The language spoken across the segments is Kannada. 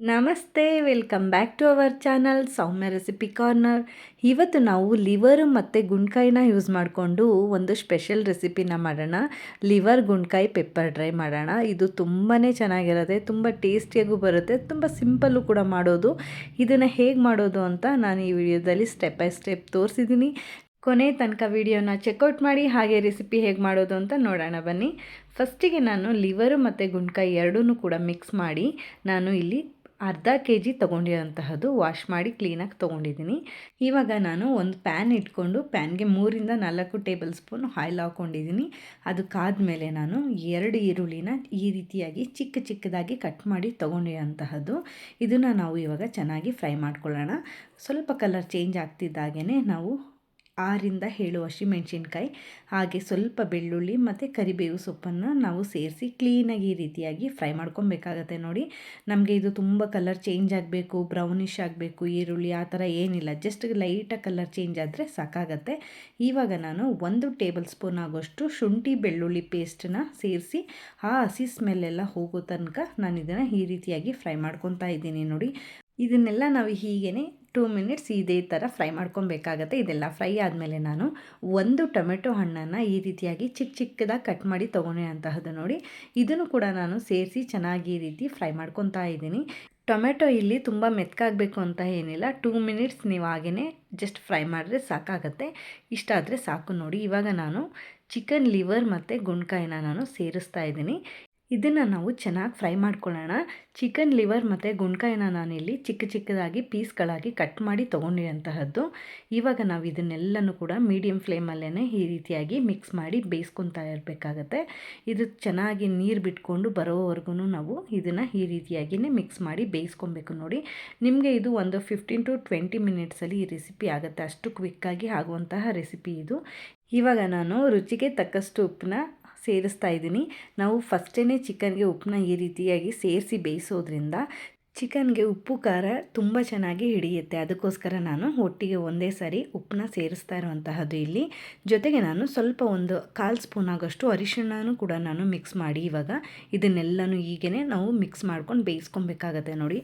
ನಮಸ್ತೆ, welcome back to our channel Soumya recipe corner. ಇವತ್ತು ನಾವು ಲಿವರು ಮತ್ತು ಗುಂಡ್ಕಾಯಿನ ಯೂಸ್ ಮಾಡಿಕೊಂಡು ಒಂದು ಸ್ಪೆಷಲ್ ರೆಸಿಪಿನ ಮಾಡೋಣ. ಲಿವರ್ ಗುಂಡ್ಕಾಯಿ ಪೆಪ್ಪರ್ ಡ್ರೈ ಮಾಡೋಣ. ಇದು ತುಂಬಾ ಚೆನ್ನಾಗಿರುತ್ತೆ, ತುಂಬ ಟೇಸ್ಟಿಯಾಗೂ ಬರುತ್ತೆ, ತುಂಬ ಸಿಂಪಲ್ಲು ಕೂಡ ಮಾಡೋದು. ಇದನ್ನು ಹೇಗೆ ಮಾಡೋದು ಅಂತ ನಾನು ಈ ವಿಡಿಯೋದಲ್ಲಿ ಸ್ಟೆಪ್ ಬೈ ಸ್ಟೆಪ್ ತೋರಿಸಿದ್ದೀನಿ. ಕೊನೆ ತನಕ ವಿಡಿಯೋನ ಚೆಕ್ಔಟ್ ಮಾಡಿ, ಹಾಗೆ ರೆಸಿಪಿ ಹೇಗೆ ಮಾಡೋದು ಅಂತ ನೋಡೋಣ ಬನ್ನಿ. ಫಸ್ಟಿಗೆ ನಾನು ಲಿವರು ಮತ್ತು ಗುಂಡ್ಕಾಯಿ ಎರಡೂ ಕೂಡ ಮಿಕ್ಸ್ ಮಾಡಿ ನಾನು ಇಲ್ಲಿ ಅರ್ಧ ಕೆ ಜಿ ತೊಗೊಂಡಿರೋಂತಹದ್ದು ವಾಶ್ ಮಾಡಿ ಕ್ಲೀನಾಗಿ ತೊಗೊಂಡಿದ್ದೀನಿ. ಇವಾಗ ನಾನು ಒಂದು ಪ್ಯಾನ್ ಇಟ್ಕೊಂಡು ಪ್ಯಾನ್ಗೆ 3-4 ಟೇಬಲ್ ಸ್ಪೂನ್ ಆಯಿಲ್ ಹಾಕ್ಕೊಂಡಿದ್ದೀನಿ. ಅದಕ್ಕಾದಮೇಲೆ ನಾನು 2 ಈರುಳ್ಳಿನ ಈ ರೀತಿಯಾಗಿ ಚಿಕ್ಕದಾಗಿ ಕಟ್ ಮಾಡಿ ತೊಗೊಂಡಿರೋಂತಹದ್ದು. ಇದನ್ನು ನಾವು ಇವಾಗ ಚೆನ್ನಾಗಿ ಫ್ರೈ ಮಾಡ್ಕೊಳ್ಳೋಣ. ಸ್ವಲ್ಪ ಕಲರ್ ಚೇಂಜ್ ಆಗ್ತಿದ್ದಾಗೇ ನಾವು 6-7 ಹಸಿಮೆಣ್ಸಿನ್ಕಾಯಿ, ಹಾಗೆ ಸ್ವಲ್ಪ ಬೆಳ್ಳುಳ್ಳಿ ಮತ್ತು ಕರಿಬೇವು ಸೊಪ್ಪನ್ನು ನಾವು ಸೇರಿಸಿ ಕ್ಲೀನಾಗಿ ಈ ರೀತಿಯಾಗಿ ಫ್ರೈ ಮಾಡ್ಕೊಬೇಕಾಗತ್ತೆ. ನೋಡಿ, ನಮಗೆ ಇದು ತುಂಬ ಕಲರ್ ಚೇಂಜ್ ಆಗಬೇಕು, ಬ್ರೌನಿಷ್ ಆಗಬೇಕು ಈರುಳ್ಳಿ ಆ ಥರ ಏನಿಲ್ಲ, ಜಸ್ಟ್ ಲೈಟಾಗಿ ಕಲರ್ ಚೇಂಜ್ ಆದರೆ ಸಾಕಾಗತ್ತೆ. ಇವಾಗ ನಾನು 1 ಟೇಬಲ್ ಸ್ಪೂನ್ ಆಗೋಷ್ಟು ಶುಂಠಿ ಬೆಳ್ಳುಳ್ಳಿ ಪೇಸ್ಟನ್ನ ಸೇರಿಸಿ ಆ ಹಸಿ ಸ್ಮೆಲ್ಲೆಲ್ಲ ಹೋಗೋ ತನಕ ನಾನು ಇದನ್ನು ಈ ರೀತಿಯಾಗಿ ಫ್ರೈ ಮಾಡ್ಕೊತಾ ಇದ್ದೀನಿ. ನೋಡಿ, ಇದನ್ನೆಲ್ಲ ನಾವು ಹೀಗೇ 2 ಮಿನಿಟ್ಸ್ ಇದೇ ಥರ ಫ್ರೈ ಮಾಡ್ಕೊಬೇಕಾಗತ್ತೆ. ಇದೆಲ್ಲ ಫ್ರೈ ಆದಮೇಲೆ ನಾನು 1 ಟೊಮೆಟೊ ಹಣ್ಣನ್ನು ಈ ರೀತಿಯಾಗಿ ಚಿಕ್ಕದಾಗಿ ಕಟ್ ಮಾಡಿ ತೊಗೊಂಡಿರೋಂತಹದ್ದು. ನೋಡಿ, ಇದನ್ನು ಕೂಡ ನಾನು ಸೇರಿಸಿ ಚೆನ್ನಾಗಿ ಈ ರೀತಿ ಫ್ರೈ ಮಾಡ್ಕೊತಾ ಇದ್ದೀನಿ. ಟೊಮೆಟೊ ಇಲ್ಲಿ ತುಂಬ ಮೆತ್ತಗಾಗಬೇಕು ಅಂತ ಏನಿಲ್ಲ, 2 ಮಿನಿಟ್ಸ್ ನೀವು ಹಾಗೇ ಜಸ್ಟ್ ಫ್ರೈ ಮಾಡಿದ್ರೆ ಸಾಕಾಗತ್ತೆ. ಇಷ್ಟಾದರೆ ಸಾಕು. ನೋಡಿ, ಇವಾಗ ನಾನು ಚಿಕನ್ ಲಿವರ್ ಮತ್ತು ಗುಂಡ್ಕಾಯಿನ ನಾನು ಸೇರಿಸ್ತಾ ಇದ್ದೀನಿ. ಇದನ್ನು ನಾವು ಚೆನ್ನಾಗಿ ಫ್ರೈ ಮಾಡ್ಕೊಳ್ಳೋಣ. ಚಿಕನ್ ಲಿವರ್ ಮತ್ತು ಗುಂಡ್ಕಾಯಿನ ನಾನಿಲ್ಲಿ ಚಿಕ್ಕದಾಗಿ ಪೀಸ್ಗಳಾಗಿ ಕಟ್ ಮಾಡಿ ತೊಗೊಂಡಿರೋಂತಹದ್ದು. ಇವಾಗ ನಾವು ಇದನ್ನೆಲ್ಲನೂ ಕೂಡ ಮೀಡಿಯಮ್ ಫ್ಲೇಮಲ್ಲೇ ಈ ರೀತಿಯಾಗಿ ಮಿಕ್ಸ್ ಮಾಡಿ ಬೇಯಿಸ್ಕೊತಾ ಇರಬೇಕಾಗತ್ತೆ. ಇದು ಚೆನ್ನಾಗಿ ನೀರು ಬಿಟ್ಕೊಂಡು ಬರೋವರೆಗೂ ನಾವು ಇದನ್ನು ಈ ರೀತಿಯಾಗಿಯೇ ಮಿಕ್ಸ್ ಮಾಡಿ ಬೇಯಿಸ್ಕೊಬೇಕು. ನೋಡಿ, ನಿಮಗೆ ಇದು ಒಂದು 15-20 ಮಿನಿಟ್ಸಲ್ಲಿ ಈ ರೆಸಿಪಿ ಆಗುತ್ತೆ. ಅಷ್ಟು ಕ್ವಿಕ್ಕಾಗಿ ಆಗುವಂತಹ ರೆಸಿಪಿ ಇದು. ಇವಾಗ ನಾನು ರುಚಿಗೆ ತಕ್ಕಷ್ಟು ಉಪ್ಪನ್ನ ಸೇರಿಸ್ತಾ ಇದ್ದೀನಿ. ನಾವು ಫಸ್ಟೇ ಚಿಕನ್ಗೆ ಉಪ್ಪನ್ನ ಈ ರೀತಿಯಾಗಿ ಸೇರಿಸಿ ಬೇಯಿಸೋದ್ರಿಂದ ಚಿಕನ್ಗೆ ಉಪ್ಪು ಖಾರ ತುಂಬ ಚೆನ್ನಾಗಿ ಹಿಡಿಯುತ್ತೆ. ಅದಕ್ಕೋಸ್ಕರ ನಾನು ಒಟ್ಟಿಗೆ ಒಂದೇ ಸಾರಿ ಉಪ್ಪನ್ನ ಸೇರಿಸ್ತಾ ಇರುವಂತಹದ್ದು ಇಲ್ಲಿ. ಜೊತೆಗೆ ನಾನು ಸ್ವಲ್ಪ ಒಂದು 1/4 ಸ್ಪೂನ್ ಆಗೋಷ್ಟು ಅರಿಶಿಣನೂ ಕೂಡ ನಾನು ಮಿಕ್ಸ್ ಮಾಡಿ ಇವಾಗ ಇದನ್ನೆಲ್ಲನೂ ಹೀಗೇ ನಾವು ಮಿಕ್ಸ್ ಮಾಡ್ಕೊಂಡು ಬೇಯಿಸ್ಕೊಬೇಕಾಗತ್ತೆ. ನೋಡಿ,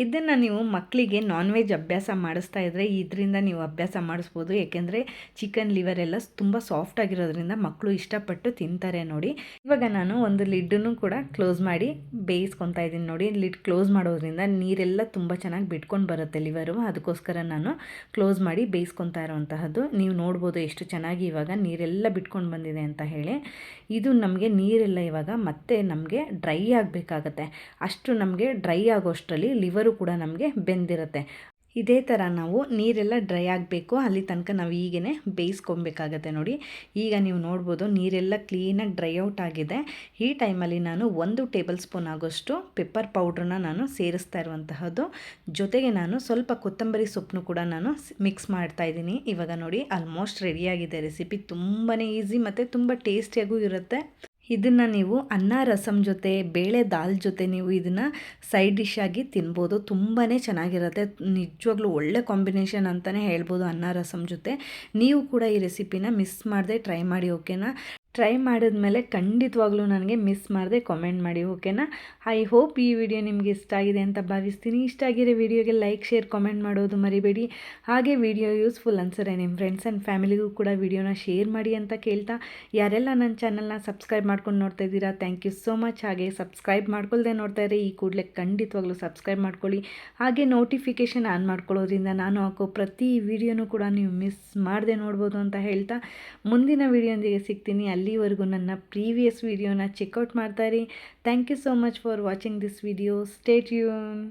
ಇದನ್ನು ನೀವು ಮಕ್ಕಳಿಗೆ ನಾನ್ ವೆಜ್ ಅಭ್ಯಾಸ ಮಾಡಿಸ್ತಾ ಇದ್ದರೆ ಇದರಿಂದ ನೀವು ಅಭ್ಯಾಸ ಮಾಡಿಸ್ಬೋದು. ಏಕೆಂದರೆ ಚಿಕನ್ ಲಿವರ್ ಎಲ್ಲ ತುಂಬ ಸಾಫ್ಟಾಗಿರೋದ್ರಿಂದ ಮಕ್ಕಳು ಇಷ್ಟಪಟ್ಟು ತಿಂತಾರೆ. ನೋಡಿ, ಇವಾಗ ನಾನು ಒಂದು ಲಿಡ್ಡನ್ನು ಕೂಡ ಕ್ಲೋಸ್ ಮಾಡಿ ಬೇಯಿಸ್ಕೊತಾ ಇದ್ದೀನಿ. ನೋಡಿ, ಲಿಡ್ ಕ್ಲೋಸ್ ಮಾಡೋದ್ರಿಂದ ನೀರೆಲ್ಲ ತುಂಬ ಚೆನ್ನಾಗಿ ಬಿಟ್ಕೊಂಡು ಬರುತ್ತೆ ಲಿವರು. ಅದಕ್ಕೋಸ್ಕರ ನಾನು ಕ್ಲೋಸ್ ಮಾಡಿ ಬೇಯಿಸ್ಕೊತಾ ಇರೋವಂತಹದ್ದು. ನೀವು ನೋಡ್ಬೋದು ಎಷ್ಟು ಚೆನ್ನಾಗಿ ಇವಾಗ ನೀರೆಲ್ಲ ಬಿಟ್ಕೊಂಡು ಬಂದಿದೆ ಅಂತ ಹೇಳಿ. ಇದು ನಮಗೆ ನೀರೆಲ್ಲ ಇವಾಗ ಮತ್ತೆ ನಮಗೆ ಡ್ರೈ ಆಗಬೇಕಾಗತ್ತೆ. ಅಷ್ಟು ನಮಗೆ ಡ್ರೈ ಆಗೋಷ್ಟರಲ್ಲಿ ಲಿವರು ಕೂಡ ನಮಗೆ ಬೆಂದಿರುತ್ತೆ. ಇದೇ ಥರ ನಾವು ನೀರೆಲ್ಲ ಡ್ರೈ ಆಗಬೇಕು, ಅಲ್ಲಿ ತನಕ ನಾವು ಹೀಗೇ ಬೇಯಿಸ್ಕೊಬೇಕಾಗತ್ತೆ. ನೋಡಿ, ಈಗ ನೀವು ನೋಡ್ಬೋದು ನೀರೆಲ್ಲ ಕ್ಲೀನಾಗಿ ಡ್ರೈ ಔಟ್ ಆಗಿದೆ. ಈ ಟೈಮಲ್ಲಿ ನಾನು 1 ಟೇಬಲ್ ಸ್ಪೂನ್ ಆಗೋಷ್ಟು ಪೆಪ್ಪರ್ ಪೌಡ್ರನ್ನ ನಾನು ಸೇರಿಸ್ತಾ ಇರುವಂತಹದ್ದು. ಜೊತೆಗೆ ನಾನು ಸ್ವಲ್ಪ ಕೊತ್ತಂಬರಿ ಸೊಪ್ಪನ್ನು ಕೂಡ ನಾನು ಮಿಕ್ಸ್ ಮಾಡ್ತಾ ಇದ್ದೀನಿ. ಇವಾಗ ನೋಡಿ, ಆಲ್ಮೋಸ್ಟ್ ರೆಡಿಯಾಗಿದೆ ರೆಸಿಪಿ. ತುಂಬಾ ಈಸಿ ಮತ್ತು ತುಂಬ ಟೇಸ್ಟಿಯಾಗೂ ಇರುತ್ತೆ. ಇದನ್ನು ನೀವು ಅನ್ನ ರಸಮ್ ಜೊತೆ, ಬೇಳೆ ದಾಲ್ ಜೊತೆ ನೀವು ಇದನ್ನು ಸೈಡ್ ಡಿಶ್ ಆಗಿ ತಿನ್ಬೋದು. ತುಂಬಾ ಚೆನ್ನಾಗಿರುತ್ತೆ. ನಿಜವಾಗ್ಲೂ ಒಳ್ಳೆ ಕಾಂಬಿನೇಷನ್ ಅಂತಲೇ ಹೇಳ್ಬೋದು ಅನ್ನ ರಸಮ್ ಜೊತೆ. ನೀವು ಕೂಡ ಈ ರೆಸಿಪಿನ ಮಿಸ್ ಮಾಡದೆ ಟ್ರೈ ಮಾಡಿ, ಓಕೆನಾ? ಟ್ರೈ ಮಾಡಿದ್ಮೇಲೆ ಖಂಡಿತವಾಗ್ಲೂ ನನಗೆ ಮಿಸ್ ಮಾಡದೆ ಕಾಮೆಂಟ್ ಮಾಡಿ, ಓಕೆನಾ? ಐ ಹೋಪ್ ಈ ವಿಡಿಯೋ ನಿಮಗೆ ಇಷ್ಟ ಆಗಿದೆ ಅಂತ ಭಾವಿಸ್ತೀನಿ. ಇಷ್ಟ ಆಗಿರೋ ವಿಡಿಯೋಗೆ ಲೈಕ್, ಶೇರ್, ಕಾಮೆಂಟ್ ಮಾಡೋದು ಮರಿಬೇಡಿ. ಹಾಗೆ ವಿಡಿಯೋ ಯೂಸ್ಫುಲ್ ಅನ್ಸರೆ ನಿಮ್ಮ ಫ್ರೆಂಡ್ಸ್ ಆ್ಯಂಡ್ ಫ್ಯಾಮಿಲಿಗೂ ಕೂಡ ವಿಡಿಯೋನ ಶೇರ್ ಮಾಡಿ ಅಂತ ಕೇಳ್ತಾ, ಯಾರೆಲ್ಲ ನನ್ನ ಚಾನಲ್ನ ಸಬ್ಸ್ಕ್ರೈಬ್ ಮಾಡ್ಕೊಂಡು ನೋಡ್ತಾ ಇದ್ದೀರಾ, ಥ್ಯಾಂಕ್ ಯು ಸೋ ಮಚ್. ಹಾಗೆ ಸಬ್ಸ್ಕ್ರೈಬ್ ಮಾಡ್ಕೊಳ್ದೆ ನೋಡ್ತಾ ಇದ್ರೆ ಈ ಕೂಡಲೇ ಖಂಡಿತವಾಗ್ಲೂ ಸಬ್ಸ್ಕ್ರೈಬ್ ಮಾಡ್ಕೊಳ್ಳಿ. ಹಾಗೆ ನೋಟಿಫಿಕೇಷನ್ ಆನ್ ಮಾಡ್ಕೊಳ್ಳೋದ್ರಿಂದ ನಾನು ಹಾಕೋ ಪ್ರತಿ ವಿಡಿಯೋನೂ ಕೂಡ ನೀವು ಮಿಸ್ ಮಾಡದೆ ನೋಡ್ಬೋದು ಅಂತ ಹೇಳ್ತಾ, ಮುಂದಿನ ವಿಡಿಯೋಂದಿಗೆ ಸಿಗ್ತೀನಿ. ಅಲ್ಲಿವರೆಗೂ ನನ್ನ ಪ್ರೀವಿಯಸ್ ವಿಡಿಯೋನ ಚೆಕ್ಔಟ್ ಮಾಡ್ತಾಯಿರಿ. Thank you so much for watching this video. Stay tune.